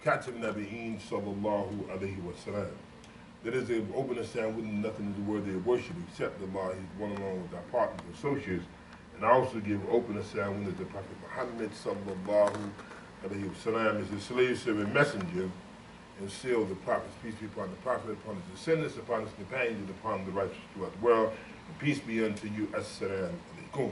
Katim Nabi'een sallallahu alayhi wa sallam. That is, they open the sound with nothing is worthy of worship except Allah. He's one alone with our partners and associates. And I also give open the sound with the Prophet Muhammad sallallahu alayhi wa sallam is the slave servant messenger and seal the prophets. Peace be upon the Prophet, upon his descendants, upon his companions, and upon the righteous throughout the world. And peace be unto you. Assalamu alaikum.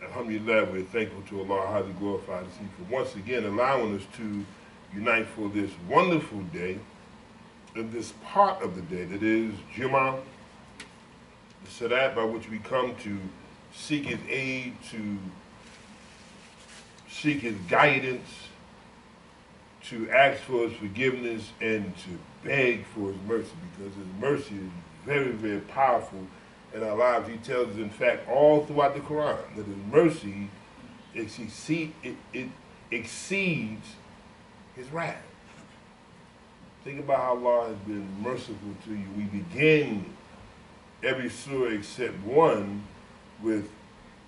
Alhamdulillah, we're thankful to Allah, highly glorified to see for once again allowing us to unite for this wonderful day, in this part of the day that is Jumu'ah, the salat by which we come to seek his aid, to seek his guidance, to ask for his forgiveness, and to beg for his mercy, because his mercy is very, very powerful in our lives. He tells us, in fact, all throughout the Quran, that his mercy exceeds his wrath. Think about how Allah has been merciful to you. We begin every surah except one with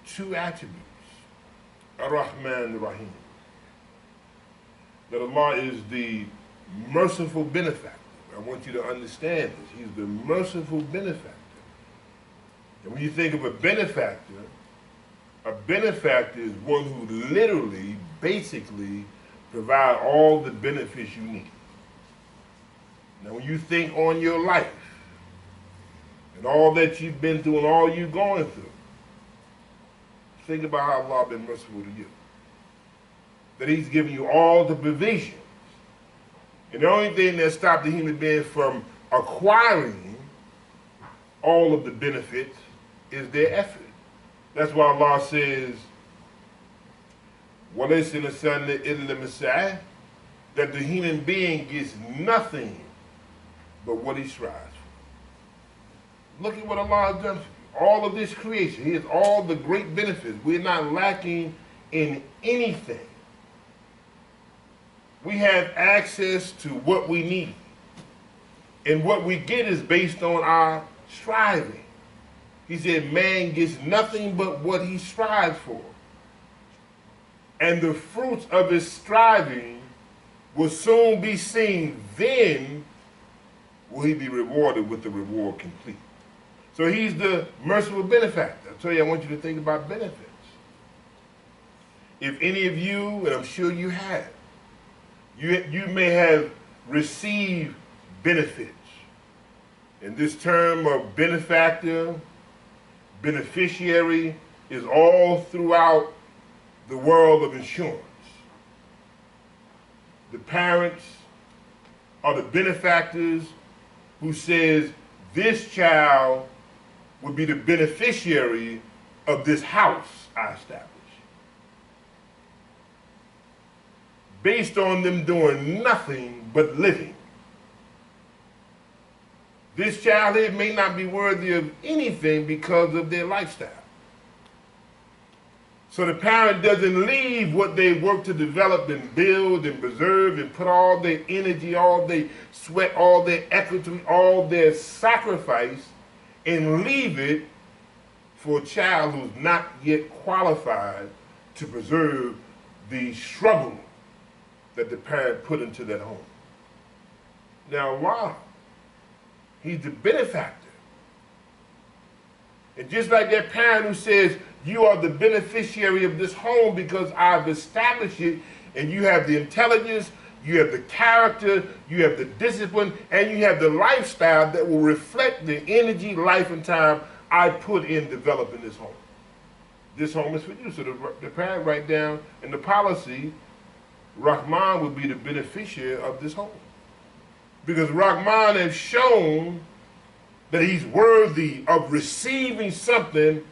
two attributes, Ar-Rahman Ar-Rahim. That Allah is the merciful benefactor. I want you to understand this. He's the merciful benefactor. And when you think of a benefactor is one who literally, basically, provide all the benefits you need. Now when you think on your life, and all that you've been through and all you're going through, think about how Allah has been merciful to you. That he's given you all the provisions. And the only thing that stopped the human being from acquiring all of the benefits is their effort. That's why Allah says, وَلَيْسَ الْإِنسَانُ إِلَّا مَا سَعَىٰ, that the human being gets nothing but what he strives for. Look at what Allah has done for you. All of this creation, he has all the great benefits. We're not lacking in anything. We have access to what we need. And what we get is based on our striving. He said man gets nothing but what he strives for. And the fruits of his striving will soon be seen. Then will he be rewarded with the reward complete. So he's the merciful benefactor. I tell you, I want you to think about benefits. If any of you, and I'm sure you have, you may have received benefits. And this term of benefactor, beneficiary, is all throughout the world of insurance. The parents are the benefactors who says this child would be the beneficiary of this house I established. Based on them doing nothing but living. This child here may not be worthy of anything because of their lifestyle. So the parent doesn't leave what they work to develop and build and preserve and put all their energy, all their sweat, all their equity, all their sacrifice, and leave it for a child who's not yet qualified to preserve the struggle that the parent put into that home. Now, Allah, he's the benefactor. And just like that parent who says, you are the beneficiary of this home because I've established it, and you have the intelligence, you have the character, you have the discipline, and you have the lifestyle that will reflect the energy, life, and time I put in developing this home. This home is for you. So the parent write down in the policy, Rahman will be the beneficiary of this home. Because Rahman has shown that he's worthy of receiving something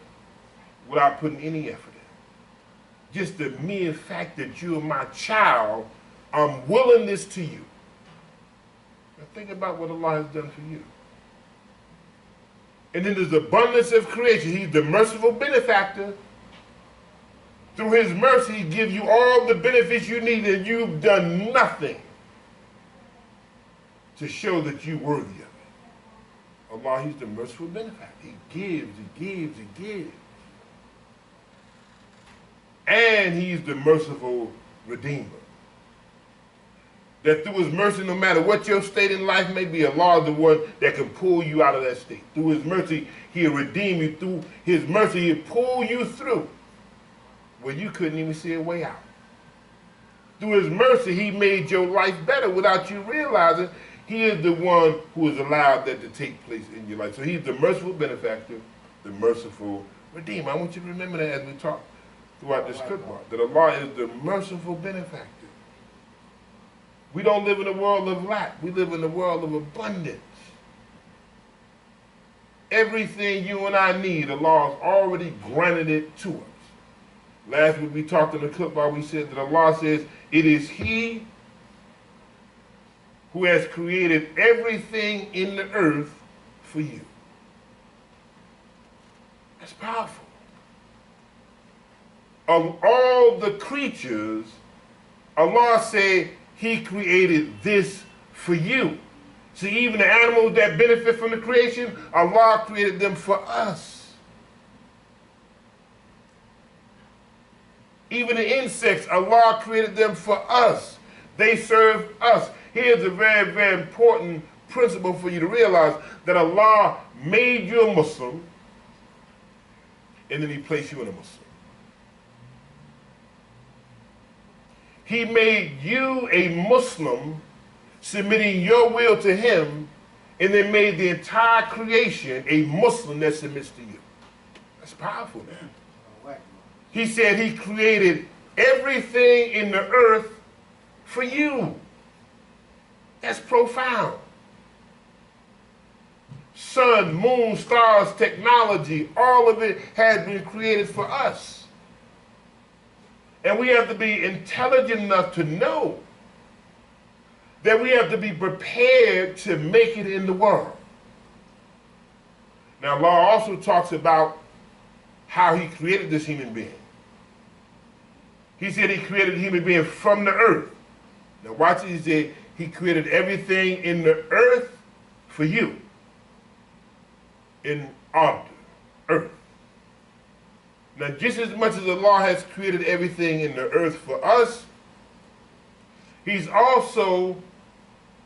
without putting any effort in. Just the mere fact that you are my child, I'm willing this to you. Now think about what Allah has done for you. And then there's abundance of creation. He's the merciful benefactor. Through his mercy, he gives you all the benefits you need, and you've done nothing to show that you're worthy of it. Allah, he's the merciful benefactor. He gives, he gives, he gives. And he's the merciful Redeemer. That through his mercy, no matter what your state in life may be, Allah is the one that can pull you out of that state. Through his mercy, he'll redeem you. Through his mercy, he'll pull you through where you couldn't even see a way out. Through his mercy, he made your life better without you realizing. He is the one who has allowed that to take place in your life. So he's the merciful benefactor, the merciful redeemer. I want you to remember that as we talk throughout this khutbah, that Allah is the merciful benefactor. We don't live in a world of lack. We live in a world of abundance. Everything you and I need, Allah has already granted it to us. Last week we talked in the khutbah, we said that Allah says, it is He who has created everything in the earth for you. That's powerful. Of all the creatures, Allah said He created this for you. See, even the animals that benefit from the creation, Allah created them for us. Even the insects, Allah created them for us. They serve us. Here's a very, very important principle for you to realize, that Allah made you a Muslim, and then He placed you in a Muslim. He made you a Muslim, submitting your will to Him, and then made the entire creation a Muslim that submits to you. That's powerful, man. He said He created everything in the earth for you. That's profound. Sun, moon, stars, technology, all of it has been created for us. And we have to be intelligent enough to know that we have to be prepared to make it in the world. Now, Allah also talks about how He created this human being. He said He created a human being from the earth. Now watch it, He said He created everything in the earth for you. In earth. Now just as much as Allah has created everything in the earth for us, He's also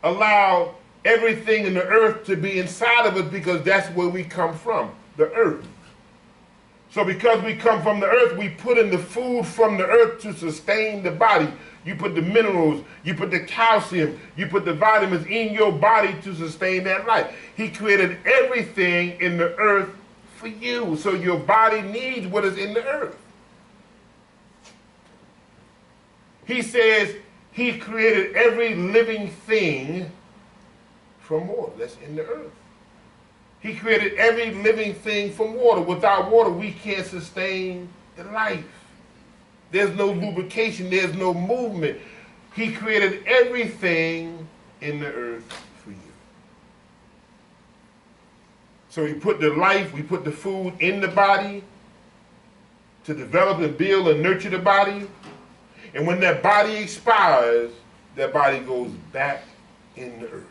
allowed everything in the earth to be inside of us, because that's where we come from, the earth. So because we come from the earth, we put in the food from the earth to sustain the body. You put the minerals, you put the calcium, you put the vitamins in your body to sustain that life. He created everything in the earth for you. So your body needs what is in the earth. He says He created every living thing from water that's in the earth. He created every living thing from water. Without water, we can't sustain the life. There's no lubrication. There's no movement. He created everything in the earth for you. So He put the life, we put the food in the body to develop and build and nurture the body. And when that body expires, that body goes back in the earth.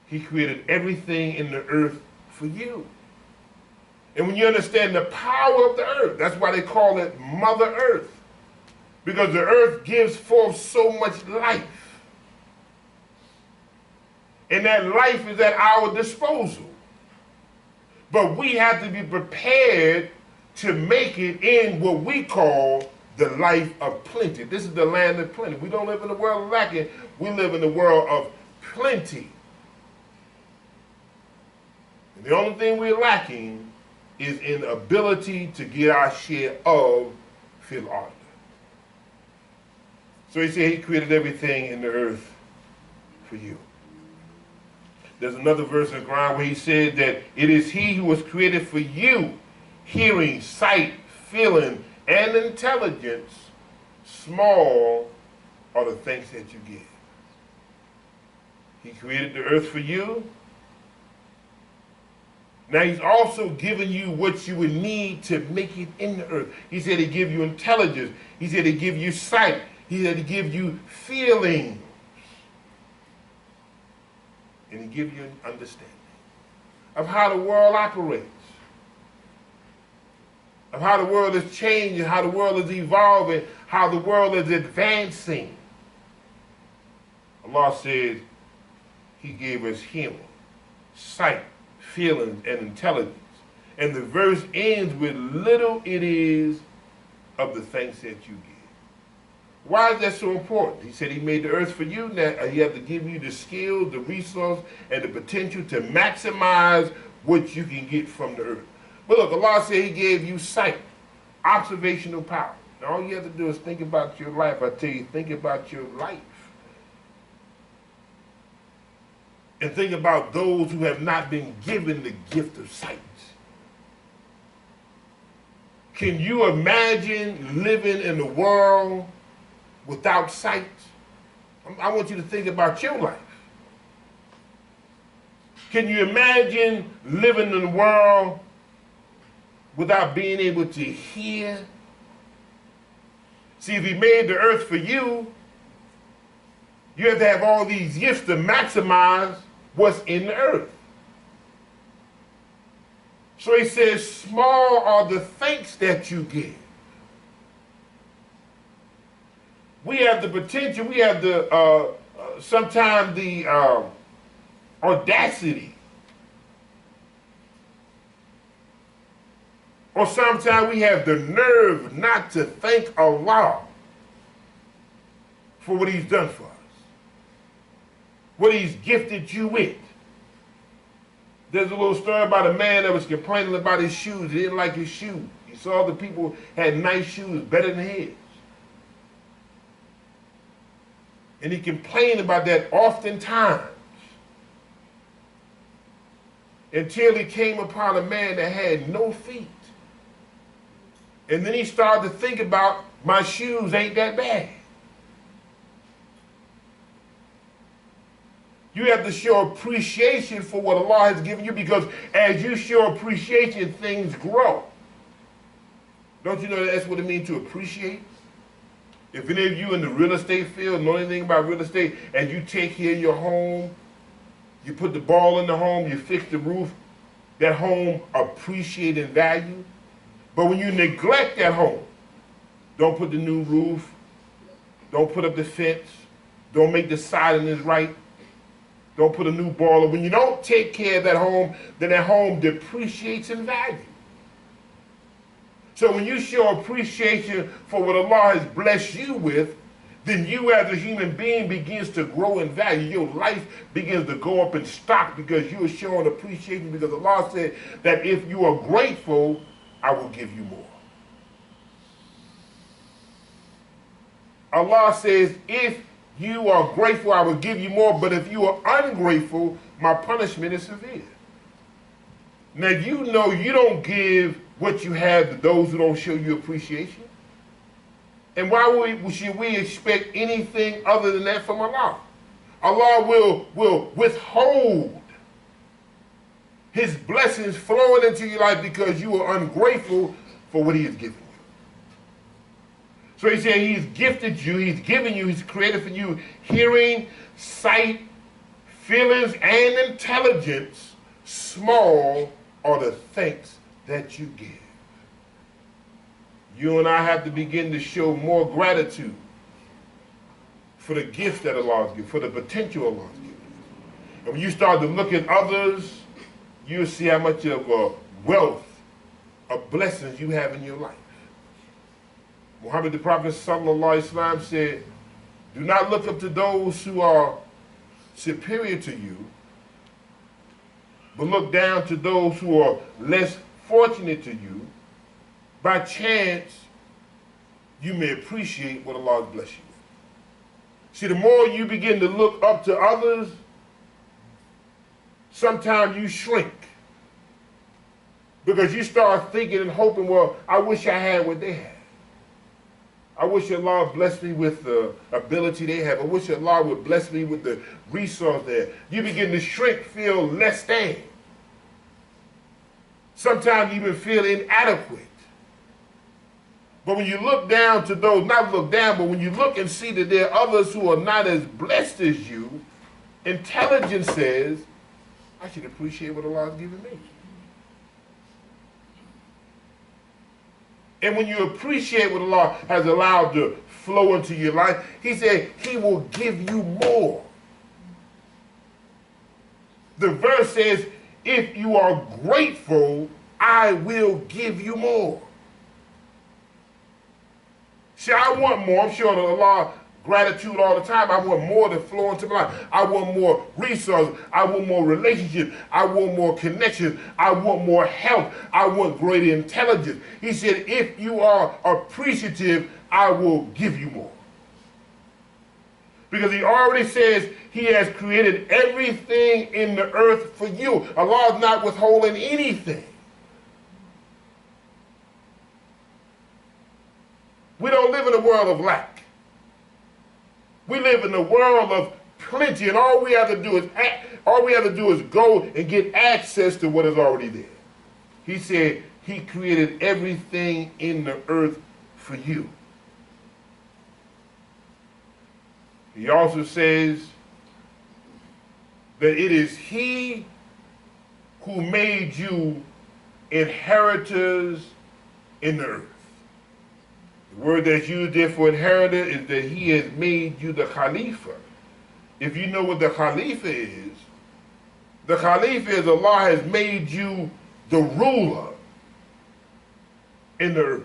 He created everything in the earth for you. And when you understand the power of the earth, that's why they call it Mother Earth. Because the earth gives forth so much life. And that life is at our disposal. But we have to be prepared to make it in what we call the life of plenty. This is the land of plenty. We don't live in a world of lacking. We live in a world of plenty. And the only thing we're lacking is in ability to get our share of fil ard. So He said He created everything in the earth for you. There's another verse in the Quran where He said that it is He who was created for you, hearing, sight, feeling, and intelligence. Small are the things that you give. He created the earth for you. Now He's also given you what you would need to make it in the earth. He said He give you intelligence. He said He give you sight. He said He give you feelings. And He give you an understanding of how the world operates. of how the world is changing, how the world is evolving, how the world is advancing. Allah says He gave us hearing, sight, feelings, and intelligence. And the verse ends with, little it is of the thanks that you give. Why is that so important? He said He made the earth for you. Now He has to give you the skills, the resource, and the potential to maximize what you can get from the earth. But look, Allah said He gave you sight, observational power. Now all you have to do is think about your life. I tell you, think about your life. And think about those who have not been given the gift of sight. Can you imagine living in a world without sight? I want you to think about your life. Can you imagine living in a world without being able to hear? See, if He made the earth for you, you have to have all these gifts to maximize what's in the earth. So He says, small are the thanks that you give. We have the potential, we have the, sometimes the audacity. Or sometimes we have the nerve not to thank Allah for what He's done for us, what He's gifted you with. There's a little story about a man that was complaining about his shoes. He didn't like his shoes. He saw the people had nice shoes, better than his. And he complained about that oftentimes until he came upon a man that had no feet. And then he started to think about, my shoes ain't that bad. You have to show appreciation for what Allah has given you, because as you show appreciation, things grow. Don't you know that's what it means to appreciate? If any of you in the real estate field know anything about real estate, and you take care of your home, you put the ball in the home, you fix the roof, that home appreciates in value. But when you neglect that home, don't put the new roof, don't put up the fence, don't make the siding right, don't put a new boiler. When you don't take care of that home, then that home depreciates in value. So when you show appreciation for what Allah has blessed you with, then you as a human being begins to grow in value. Your life begins to go up in stock because you are showing appreciation, because Allah said that if you are grateful, I will give you more. Allah says, if you are grateful, I will give you more, but if you are ungrateful, my punishment is severe. Now you know you don't give what you have to those who don't show you appreciation. And why should we expect anything other than that from Allah? Allah will withhold His blessings flowing into your life because you are ungrateful for what He has given you. So He said He's gifted you, He's given you, He's created for you hearing, sight, feelings, and intelligence. Small are the thanks that you give. You and I have to begin to show more gratitude for the gifts that Allah has given, for the potential Allah has given. And when you start to look at others, you'll see how much of a wealth of blessings you have in your life. Muhammad the Prophet sallallahu alaihi wasallam said, do not look up to those who are superior to you, but look down to those who are less fortunate to you. By chance, you may appreciate what Allah has blessed you with. See, the more you begin to look up to others, sometimes you shrink. Because you start thinking and hoping, well, I wish I had what they had. I wish Allah blessed me with the ability they have. I wish Allah would bless me with the resource there. You begin to shrink, feel less than. Sometimes you even feel inadequate. But when you look down to those, not look down, but when you look and see that there are others who are not as blessed as you, intelligence says, I should appreciate what Allah has given me. And when you appreciate what Allah has allowed to flow into your life, he said he will give you more. The verse says, if you are grateful, I will give you more. See, I want more. I'm sure that Allah gratitude all the time. I want more to flow into my life. I want more resources. I want more relationships. I want more connections. I want more health. I want greater intelligence. He said, if you are appreciative, I will give you more. Because he already says he has created everything in the earth for you. Allah is not withholding anything. We don't live in a world of lack. We live in a world of plenty, and all we have to do is go and get access to what is already there. He said he created everything in the earth for you. He also says that it is he who made you inheritors in the earth. The word that's used there for inheritor is that he has made you the Khalifa. If you know what the Khalifa is Allah has made you the ruler in the earth.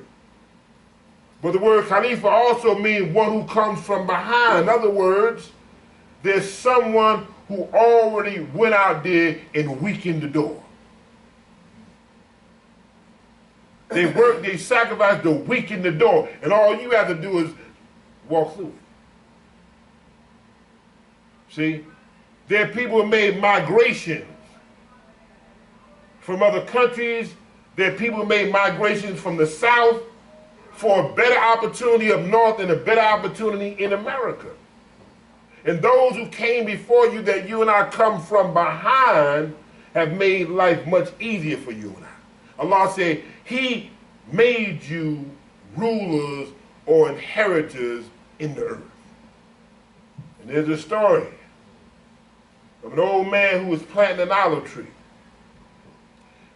But the word Khalifa also means one who comes from behind. In other words, there's someone who already went out there and weakened the door. They worked, they sacrificed to weaken the door, and all you have to do is walk through. See? There are people who made migrations from other countries. There are people who made migrations from the South for a better opportunity up north and a better opportunity in America. And those who came before you that you and I come from behind have made life much easier for you and I. Allah said, he made you rulers or inheritors in the earth. And there's a story of an old man who was planting an olive tree.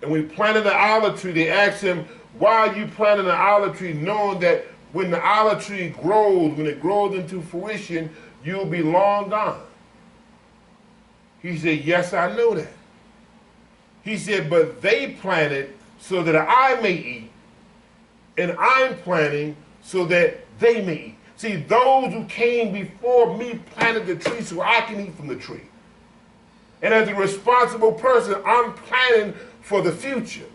And when he planted the olive tree, they asked him, why are you planting an olive tree knowing that when the olive tree grows, when it grows into fruition, you'll be long gone? He said, yes, I know that. He said, but they planted so that I may eat, and I'm planting so that they may eat. See, those who came before me planted the tree so I can eat from the tree. And as a responsible person, I'm planning for the future.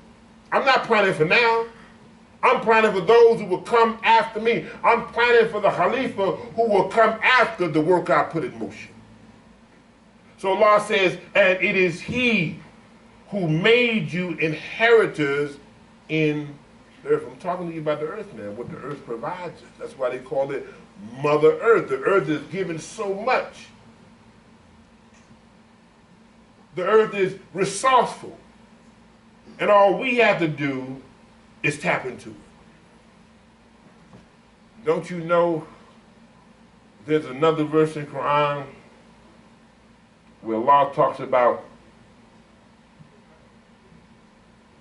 I'm not planning for now. I'm planning for those who will come after me. I'm planning for the Khalifa who will come after the work I put in motion. So Allah says, and it is he who made you inheritors in the earth. I'm talking to you about the earth now, what the earth provides us. That's why they call it Mother Earth. The earth is given so much. The earth is resourceful. And all we have to do is tap into it. Don't you know there's another verse in Quran where Allah talks about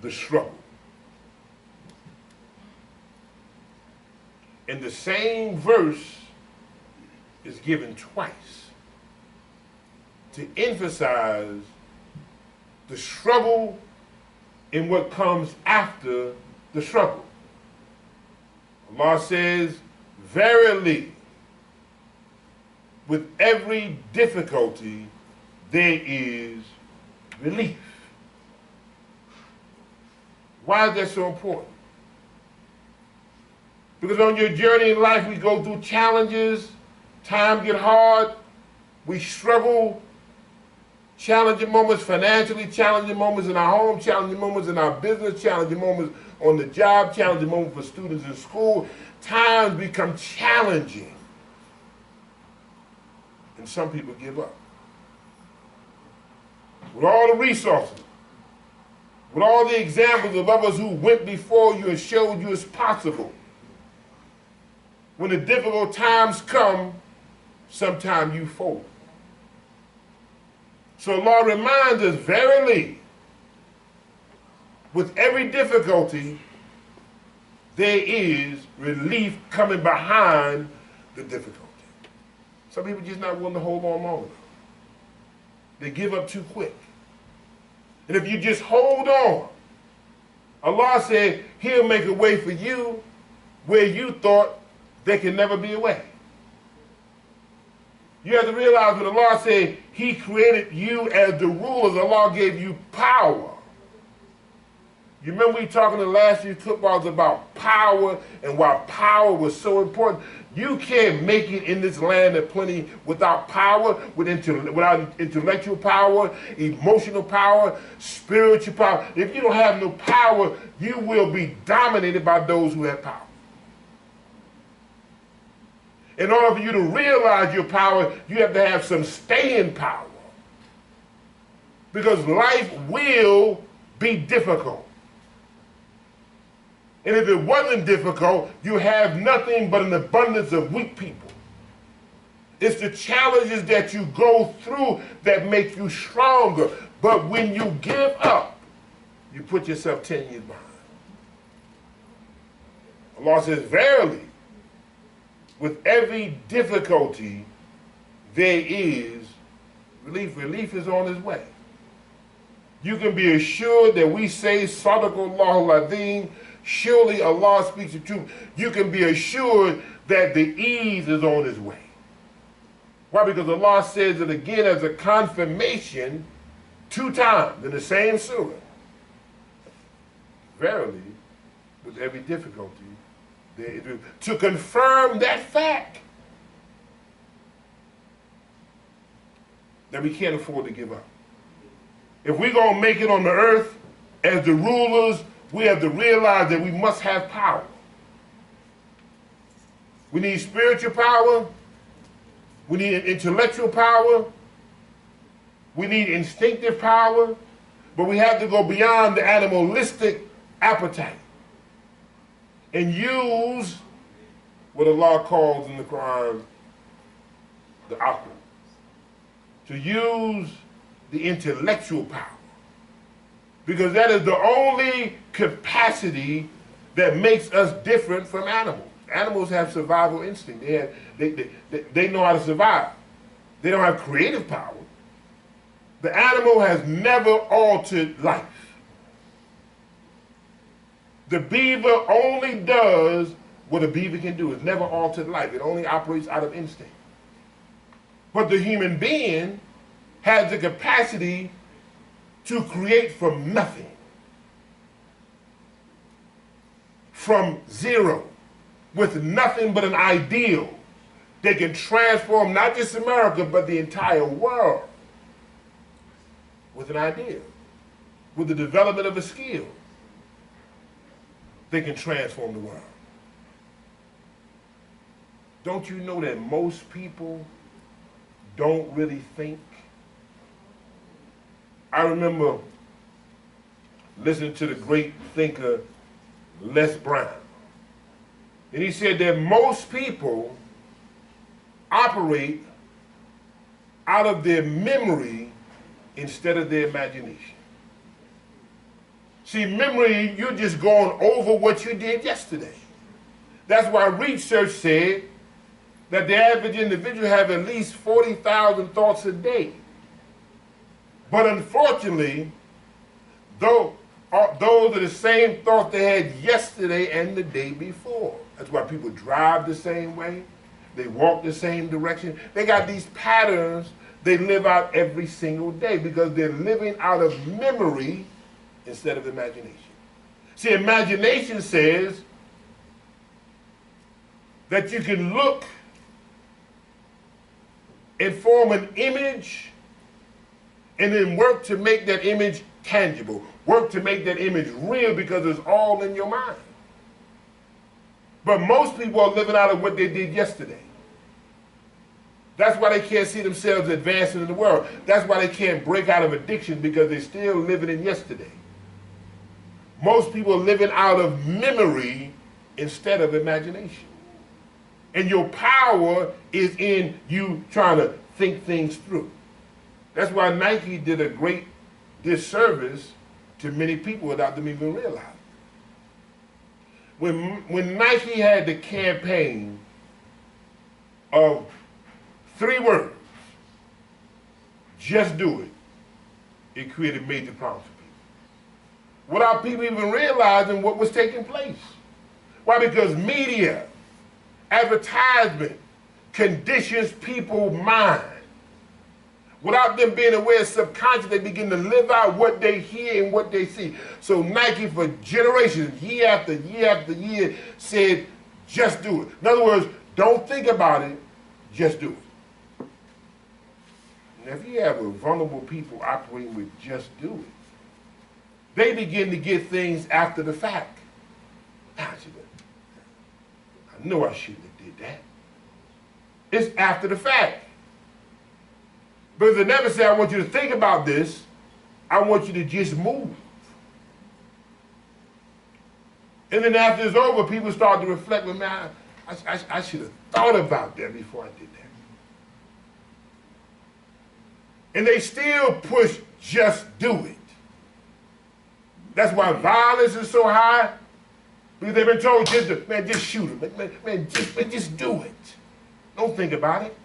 the struggle. And the same verse is given twice to emphasize the struggle and what comes after the struggle. Allah says, verily, with every difficulty there is relief. Why is that so important? Because on your journey in life, we go through challenges, times get hard, we struggle, challenging moments financially, challenging moments in our home, challenging moments in our business, challenging moments on the job, challenging moments for students in school. Times become challenging. And some people give up. With all the resources, with all the examples of others who went before you and showed you it's possible, when the difficult times come, sometimes you fold. So Allah reminds us, verily, with every difficulty, there is relief coming behind the difficulty. Some people just not willing to hold on long enough. They give up too quick. And if you just hold on, Allah said he'll make a way for you where you thought there can never be a way. You have to realize when Allah said he created you as the rulers, Allah gave you power. You remember we talking in last year's footballs about power and why power was so important? You can't make it in this land of plenty without power, without intellectual power, emotional power, spiritual power. If you don't have no power, you will be dominated by those who have power. In order for you to realize your power, you have to have some staying power. Because life will be difficult. And if it wasn't difficult, you have nothing but an abundance of weak people. It's the challenges that you go through that make you stronger. But when you give up, you put yourself 10 years behind. Allah says, verily, with every difficulty, there is relief. Relief is on its way. You can be assured that we say, Sadaqallahu al-Azim, surely Allah speaks the truth. You can be assured that the ease is on its way. Why? Because Allah says it again as a confirmation 2 times in the same surah. Verily, with every difficulty, there is relief. To confirm that fact that we can't afford to give up. If we're going to make it on the earth as the rulers, we have to realize that we must have power. We need spiritual power. We need intellectual power. We need instinctive power. But we have to go beyond the animalistic appetite and use what Allah calls in the Quran the aql. To use the intellectual power. Because that is the only capacity that makes us different from animals. Animals have survival instinct. They know how to survive. They don't have creative power. The animal has never altered life. The beaver only does what a beaver can do. It's never altered life. It only operates out of instinct. But the human being has the capacity to create from nothing, from zero, with nothing but an ideal. They can transform not just America, but the entire world with an idea. With the development of a skill, they can transform the world. Don't you know that most people don't really think? I remember listening to the great thinker Les Brown. And he said that most people operate out of their memory instead of their imagination. See, memory, you're just going over what you did yesterday. That's why research said that the average individual have at least 40,000 thoughts a day. But unfortunately, those are the same thoughts they had yesterday and the day before. That's why people drive the same way. They walk the same direction. They got these patterns they live out every single day because they're living out of memory instead of imagination. See, imagination says that you can look and form an image and then work to make that image tangible. Work to make that image real because it's all in your mind. But most people are living out of what they did yesterday. That's why they can't see themselves advancing in the world. That's why they can't break out of addiction because they're still living in yesterday. Most people are living out of memory instead of imagination. And your power is in you trying to think things through. That's why Nike did a great disservice to many people without them even realizing. When Nike had the campaign of 3 words, just do it, it created major problems for people. Without people even realizing what was taking place. Why? Because media, advertisement, conditions people's mind. Without them being aware, subconscious, they begin to live out what they hear and what they see. So Nike, for generations, year after year after year, said, just do it. In other words, don't think about it, just do it. Now, if you have a vulnerable people operating with just do it, they begin to get things after the fact. I know I shouldn't have did that. It's after the fact. But they never say, I want you to think about this. I want you to just move. And then after it's over, people start to reflect, well, man, I should have thought about that before I did that. And they still push just do it. That's why violence is so high. Because they've been told, just shoot him. Man, just do it. Don't think about it.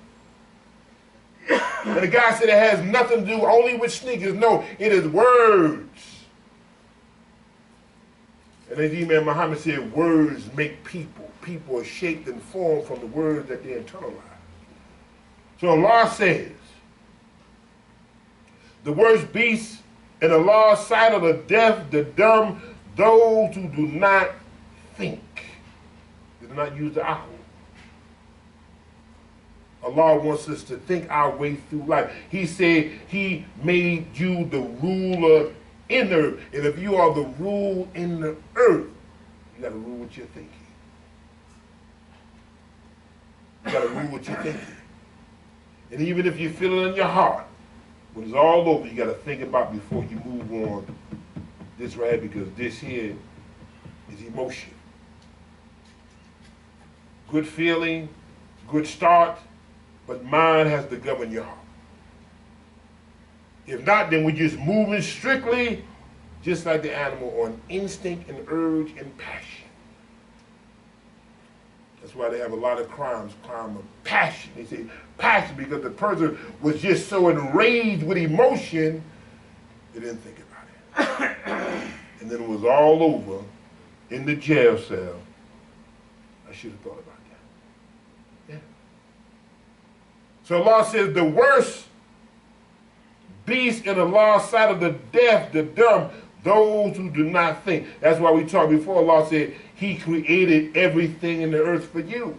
And the guy said it has nothing to do only with sneakers. No, it is words. And as Imam Muhammad said, words make people. People are shaped and formed from the words that they internalize. So Allah says, the worst beasts in Allah's sight are the deaf, the dumb, those who do not think. They do not use the aql. Allah wants us to think our way through life. He said He made you the ruler in the earth. And if you are the rule in the earth, you got to rule what you're thinking. You got to rule what you're thinking. And even if you feel it in your heart, when it's all over, you got to think about before you move on this right, because this here is emotion. Good feeling, good start, but mind has to govern your heart. If not, then we're just moving strictly, just like the animal, on instinct and urge and passion. That's why they have a lot of crime of passion. They say passion because the person was just so enraged with emotion, they didn't think about it. And then it was all over in the jail cell. I should have thought about that. Yeah. So Allah says the worst beast in Allah's sight of the deaf, the dumb, those who do not think. That's why we talked before. Allah said He created everything in the earth for you.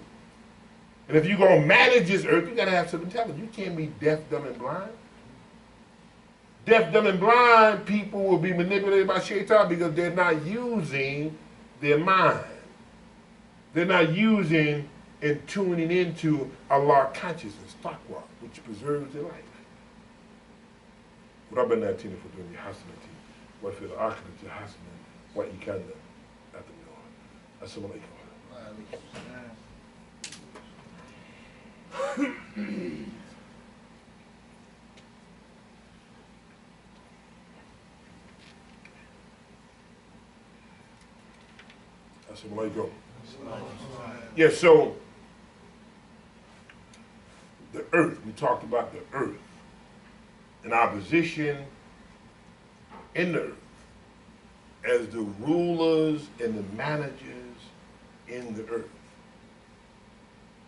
And if you're going to manage this earth, you got to have some intelligence. You can't be deaf, dumb, and blind. Deaf, dumb, and blind people will be manipulated by shaitan because they're not using their mind. They're not using and tuning into Allah consciousness, taqwa, which preserves their life. ربنا آتنا في الدنيا حسنة وفي الآخرة حسنة وقنا عذاب النار. السلام عليكم. Assalamu alaikum. Yeah, so the earth, we talked about the earth and our position in the earth as the rulers and the managers in the earth.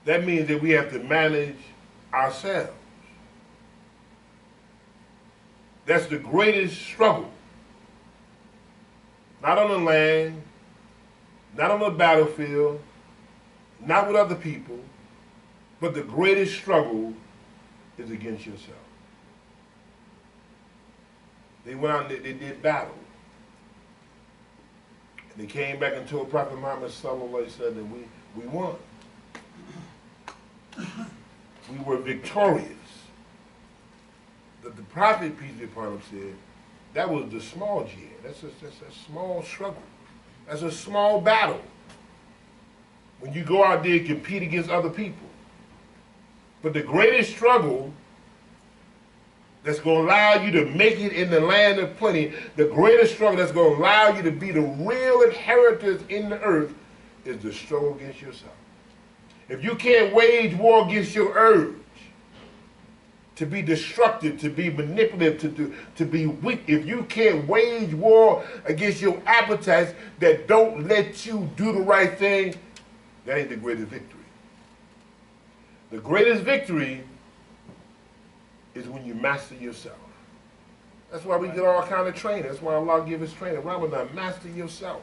That means that we have to manage ourselves. That's the greatest struggle. Not on the land, not on the battlefield, not with other people, but the greatest struggle is against yourself. They went out and they did battle. And they came back and told Prophet Muhammad sallallahu alaihi wasallam, we won. We were victorious. The Prophet, peace be upon him, said, that was the small jihad. That's a small struggle. That's a small battle. When you go out there and compete against other people. But the greatest struggle that's going to allow you to make it in the land of plenty, the greatest struggle that's going to allow you to be the real inheritors in the earth, is the struggle against yourself. If you can't wage war against your urge to be destructive, to be manipulative, to be weak, if you can't wage war against your appetites that don't let you do the right thing, that ain't the greatest victory. The greatest victory is when you master yourself. That's why we get all kind of training. That's why Allah gives us training. Ramadan, master yourself.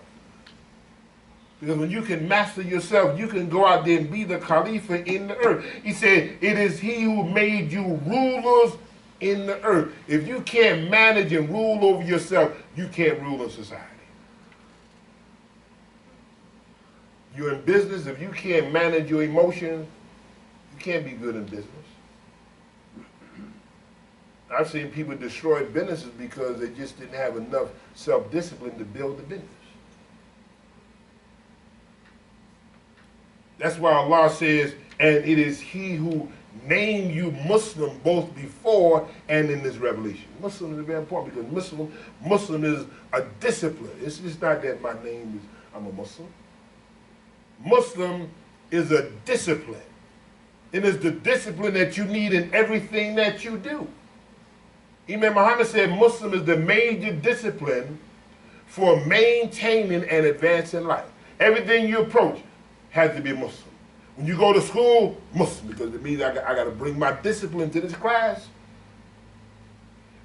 Because when you can master yourself, you can go out there and be the Khalifa in the earth. He said, it is he who made you rulers in the earth. If you can't manage and rule over yourself, you can't rule in society. You're in business, if you can't manage your emotions, you can't be good in business. I've seen people destroy businesses because they just didn't have enough self-discipline to build the business. That's why Allah says, and it is he who named you Muslim both before and in this revelation. Muslim is very important because Muslim is a discipline. It's just not that my name is, I'm a Muslim. Muslim is a discipline. It is the discipline that you need in everything that you do. Imam Muhammad said Muslim is the major discipline for maintaining and advancing life. Everything you approach has to be Muslim. When you go to school, Muslim, because it means I got to bring my discipline to this class.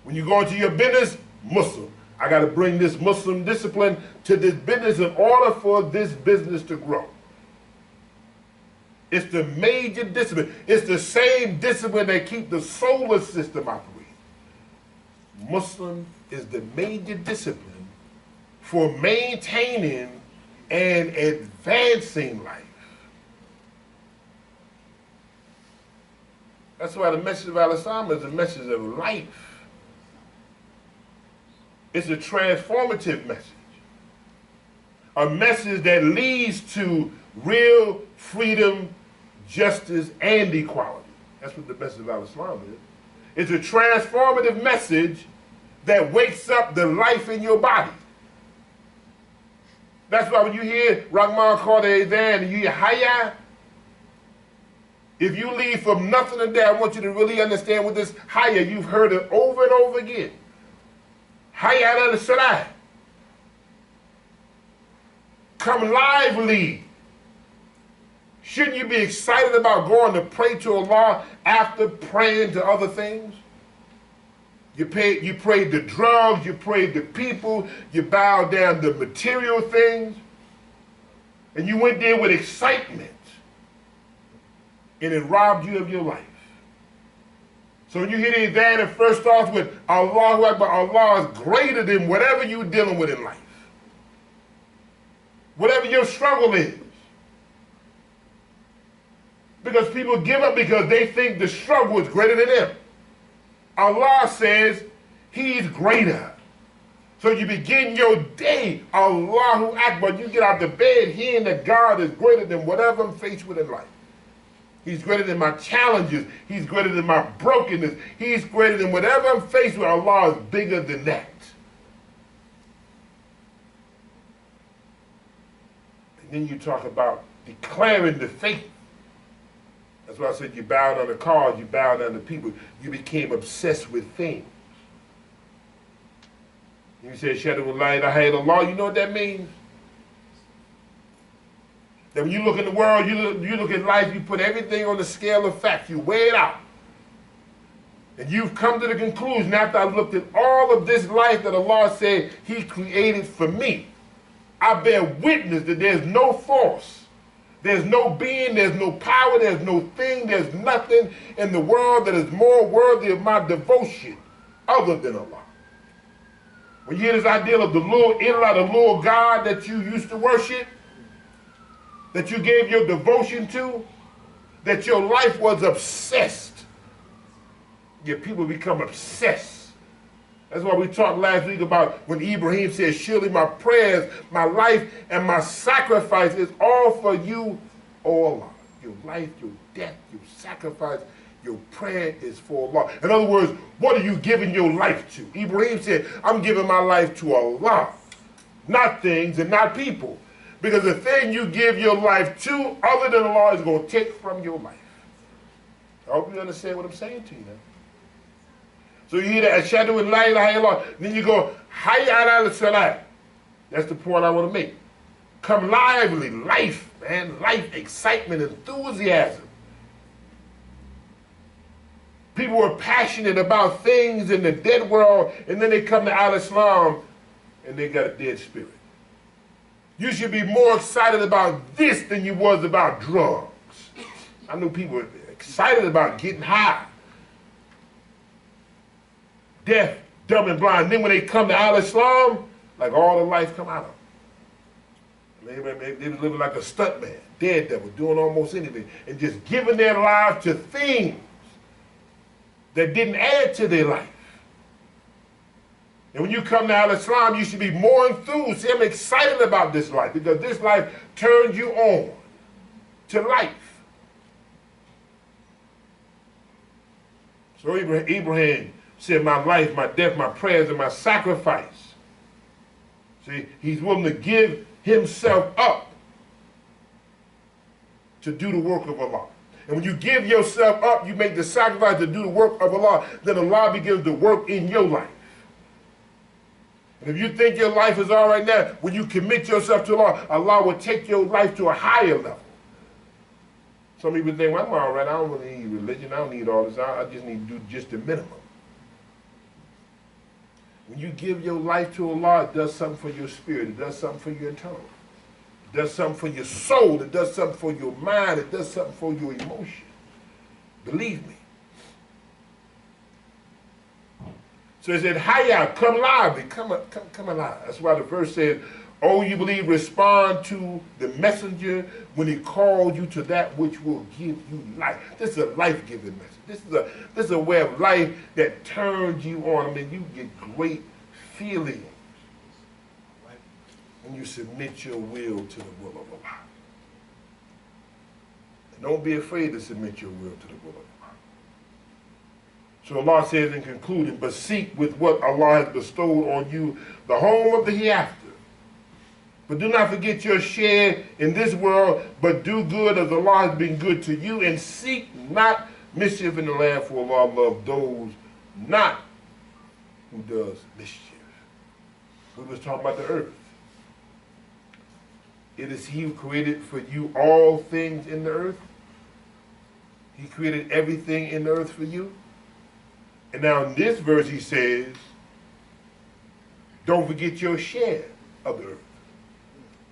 When you go into your business, Muslim. I got to bring this Muslim discipline to this business in order for this business to grow. It's the major discipline. It's the same discipline that keeps the solar system operating. Muslim is the major discipline for maintaining and advancing life. That's why the message of Al-Islam is a message of life. It's a transformative message. A message that leads to real freedom, justice, and equality. That's what the message of Al-Islam is. It's a transformative message that wakes up the life in your body. That's why when you hear Rahman call the Adhan and you hear Hayya, if you leave from nothing to that, I want you to really understand what this Hayya, you've heard it over and over again. Hayya al-Salah. Come lively. Shouldn't you be excited about going to pray to Allah after praying to other things? You prayed the drugs, you prayed the people, you bowed down to material things, and you went there with excitement, and it robbed you of your life. So when you hear the adhan, it first starts with Allahu Akbar. Allah is greater than whatever you're dealing with in life. Whatever your struggle is. Because people give up because they think the struggle is greater than them. Allah says he's greater. So you begin your day, Allahu Akbar. You get out of bed hearing that God is greater than whatever I'm faced with in life. He's greater than my challenges. He's greater than my brokenness. He's greater than whatever I'm faced with. Allah is bigger than that. And then you talk about declaring the faith. That's why I said you bowed down the cars, you bowed down the people. You became obsessed with things. You say, Shadu la ilaha illallah, you know what that means? That when you look in the world, you look at life, you put everything on the scale of facts, you weigh it out. And you've come to the conclusion, after I looked at all of this life that Allah said He created for me, I bear witness that there's no force, there's no being, there's no power, there's no thing, there's nothing in the world that is more worthy of my devotion other than Allah. When you hear this idea of the little ilah, the little God that you used to worship, that you gave your devotion to, that your life was obsessed. Yet people become obsessed. That's why we talked last week about when Ibrahim said, surely my prayers, my life, and my sacrifice is all for you, O Allah. Your life, your death, your sacrifice, your prayer is for Allah. In other words, what are you giving your life to? Ibrahim said, I'm giving my life to Allah, not things and not people. Because the thing you give your life to, other than Allah, is going to take from your life. I hope you understand what I'm saying to you now. So you hear that, Ashhadu an la ilaha illallah, then you go, Hayya ala salat. That's the point I want to make. Come lively, life, man, life, excitement, enthusiasm. People are passionate about things in the dead world, and then they come to Al-Islam, and they got a dead spirit. You should be more excited about this than you was about drugs. I know people are excited about getting high. Deaf, dumb, and blind. Then when they come to Al-Islam, like all the life come out of them. They was living like a stuntman, dead devil, doing almost anything, and just giving their lives to things that didn't add to their life. And when you come to Al-Islam, you should be more enthused. See, I'm excited about this life because this life turns you on to life. So Abraham said, my life, my death, my prayers, and my sacrifice. See, he's willing to give himself up to do the work of Allah. And when you give yourself up, you make the sacrifice to do the work of Allah, then Allah begins to work in your life. And if you think your life is all right now, when you commit yourself to Allah, Allah will take your life to a higher level. Some people think, well, I'm all right, I don't really need religion, I don't need all this, I just need to do just the minimum. When you give your life to Allah, it does something for your spirit, it does something for your internal. It does something for your soul, it does something for your mind, it does something for your emotion. Believe me. So it said, Hayya, come lively, come alive. That's why the verse says, oh, you believe, respond to the messenger when he called you to that which will give you life. This is a life-giving message. This is a way of life that turns you on. I mean, you get great feelings when you submit your will to the will of Allah. And don't be afraid to submit your will to the will of Allah. So Allah says in concluding, but seek with what Allah has bestowed on you the home of the hereafter. But do not forget your share in this world, but do good as Allah has been good to you, and seek not mischief in the land, for Allah loves those not who does mischief. We was talking about the earth. It is He who created for you all things in the earth. He created everything in the earth for you. And now in this verse he says, don't forget your share of the earth.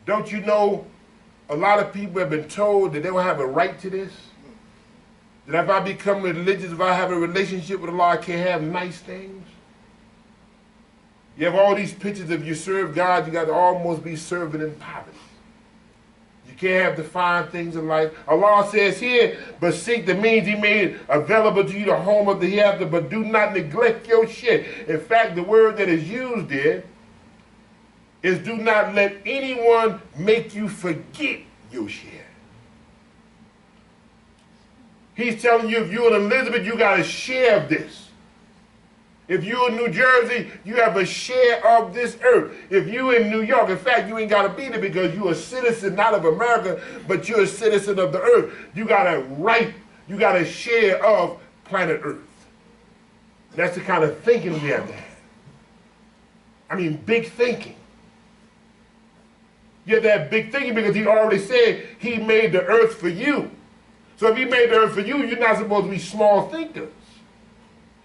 Don't you know a lot of people have been told that they don't have a right to this? That if I become religious, if I have a relationship with Allah, I can't have nice things? You have all these pictures of you serve God, you got to almost be serving in poverty. You can't have the fine things in life. Allah says here, but seek the means He made available to you, the home of the hereafter, but do not neglect your share. In fact, the word that is used there is do not let anyone make you forget your share. He's telling you, if you're in Elizabeth, you got a share of this. If you're in New Jersey, you have a share of this earth. If you're in New York, in fact, you ain't got to be there because you're a citizen not of America, but you're a citizen of the earth. You got a right, you got a share of planet Earth. That's the kind of thinking we have to have. I mean, big thinking. You have to have big thinking because He already said He made the earth for you. So if He made the earth for you, you're not supposed to be small thinkers.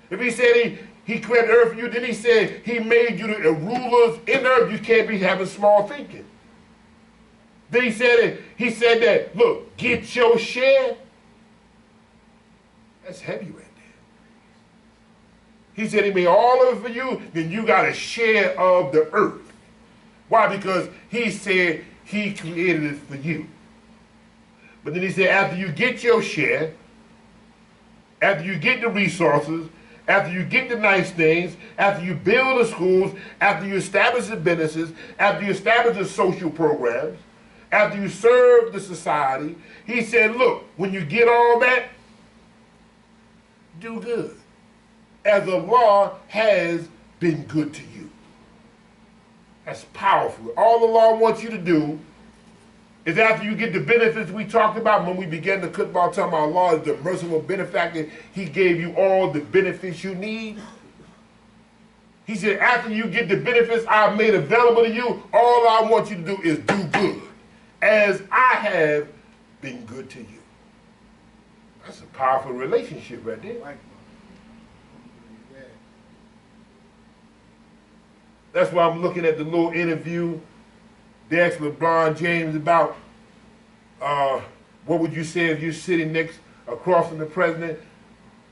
If He said He created the earth for you, then He said He made you the rulers in the earth, you can't be having small thinking. Then He said that, look, get your share. That's heavy right there. He said He made all of it for you, then you got a share of the earth. Why? Because He said He created it for you. But then He said after you get your share, after you get the resources, after you get the nice things, after you build the schools, after you establish the businesses, after you establish the social programs, after you serve the society, He said, look, when you get all that, do good, as Allah has been good to you. That's powerful. All Allah wants you to do It's after you get the benefits we talked about when we began the khutbah talking about Allah is the merciful benefactor. He gave you all the benefits you need. He said, after you get the benefits I've made available to you, all I want you to do is do good, as I have been good to you. That's a powerful relationship right there. That's why I'm looking at the little interview. They asked LeBron James about what would you say if you're sitting across from the president.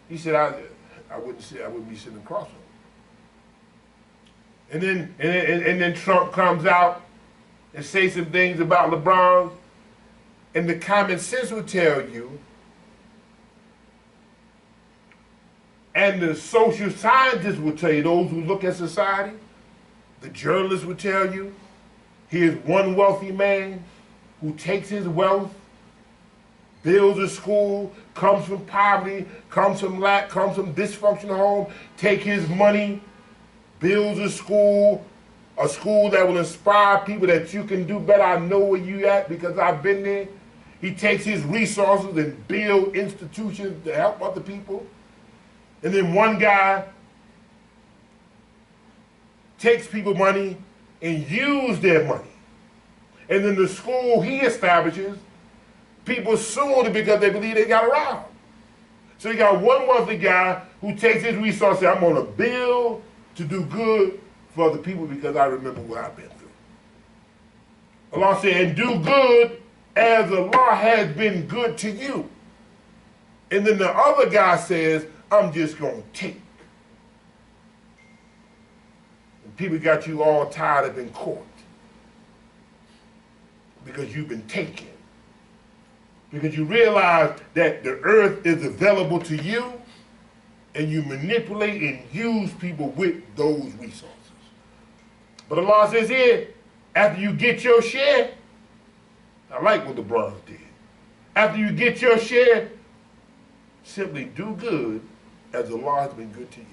He said, I wouldn't be sitting across from him. And then Trump comes out and says some things about LeBron, and the common sense will tell you, and the social scientists will tell you, those who look at society, the journalists will tell you, here's one wealthy man who takes his wealth, builds a school, comes from poverty, comes from lack, comes from dysfunctional home, take his money, builds a school that will inspire people that you can do better. I know where you at because I've been there. He takes his resources and builds institutions to help other people. And then one guy takes people's money and uses their money. And then the school he establishes, people sue him because they believe they got robbed. So you got one wealthy guy who takes his resources, I'm going to build to do good for other people because I remember what I've been through. Allah said, and do good as Allah has been good to you. And then the other guy says, I'm just going to take. And people got you all tired of being caught because you've been taken. Because you realize that the earth is available to you, and you manipulate and use people with those resources. But Allah says here, after you get your share, I like what the bronze did. After you get your share, simply do good as Allah has been good to you.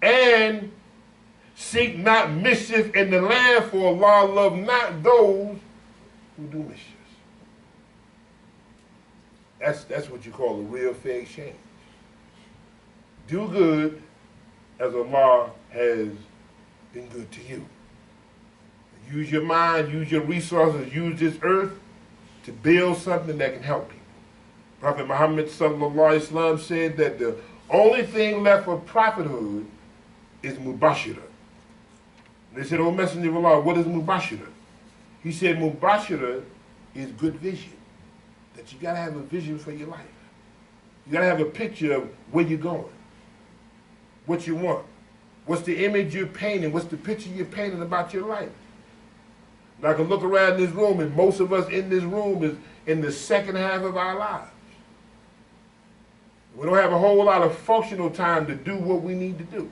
And seek not mischief in the land, for Allah love not those who do mischief. That's what you call a real fair exchange. Do good as Allah has been good to you. Use your mind, use your resources, use this earth to build something that can help people. Prophet Muhammad sallallahu alaihi wasallam said that the only thing left for prophethood is mubashira. They said, "Oh Messenger of Allah, what is mubashira?" He said, mubashira is good vision. That you gotta have a vision for your life. You gotta have a picture of where you're going, what you want, what's the image you're painting, what's the picture you're painting about your life. Now I can look around this room, and most of us in this room is in the second half of our lives. We don't have a whole lot of functional time to do what we need to do.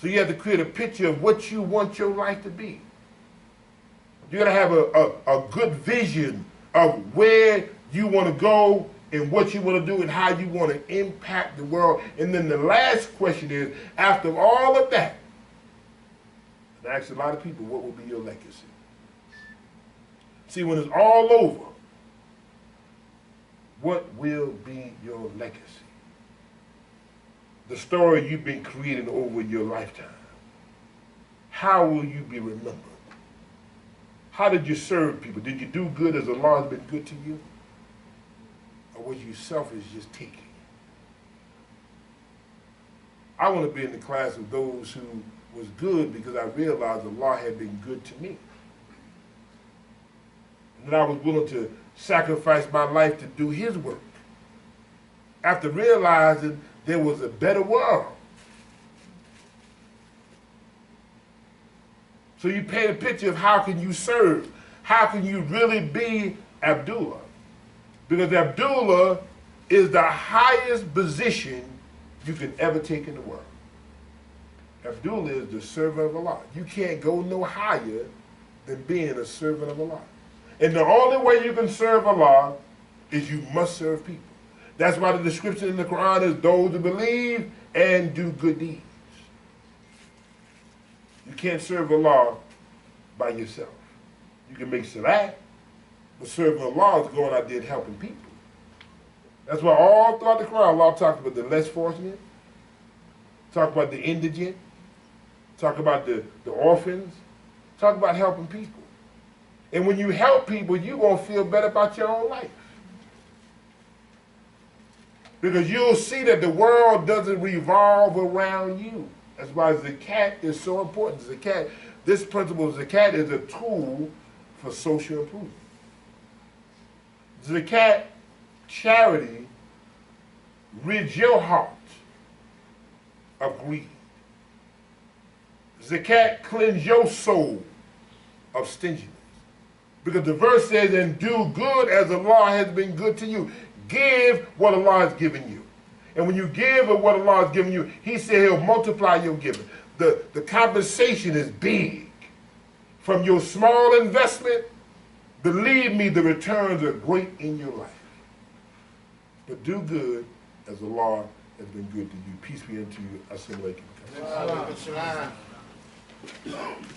So you have to create a picture of what you want your life to be. You gotta have a good vision of where you want to go and what you want to do and how you want to impact the world. And then the last question is, after all of that, and I ask a lot of people, what will be your legacy? See, when it's all over, what will be your legacy? The story you've been creating over your lifetime. How will you be remembered? How did you serve people? Did you do good as Allah has been good to you? Or was you selfish, just taking? I want to be in the class of those who was good because I realized Allah had been good to me. And that I was willing to sacrifice my life to do His work. After realizing there was a better world. So you paint a picture of how can you serve? How can you really be Abdullah? Because Abdullah is the highest position you can ever take in the world. Abdullah is the servant of Allah. You can't go no higher than being a servant of Allah. And the only way you can serve Allah is you must serve people. That's why the description in the Quran is those who believe and do good deeds. You can't serve Allah by yourself. You can make salat, for serving Allah is going out there and helping people. That's why all throughout the Quran, Allah talks about the less fortunate, talk about the indigent, talk about the orphans, talk about helping people. And when you help people, you're going to feel better about your own life. Because you'll see that the world doesn't revolve around you. That's why zakat is so important. Zakat, this principle of zakat is a tool for social improvement. Zakat, charity, rids your heart of greed. Zakat cleanse your soul of stinginess. Because the verse says, and do good as Allah has been good to you. Give what Allah has given you. And when you give what Allah has given you, He said He'll multiply your giving. The compensation is big. From your small investment, believe me, the returns are great in your life. But do good as Allah has been good to you. Peace be unto you. Assalamu alaikum.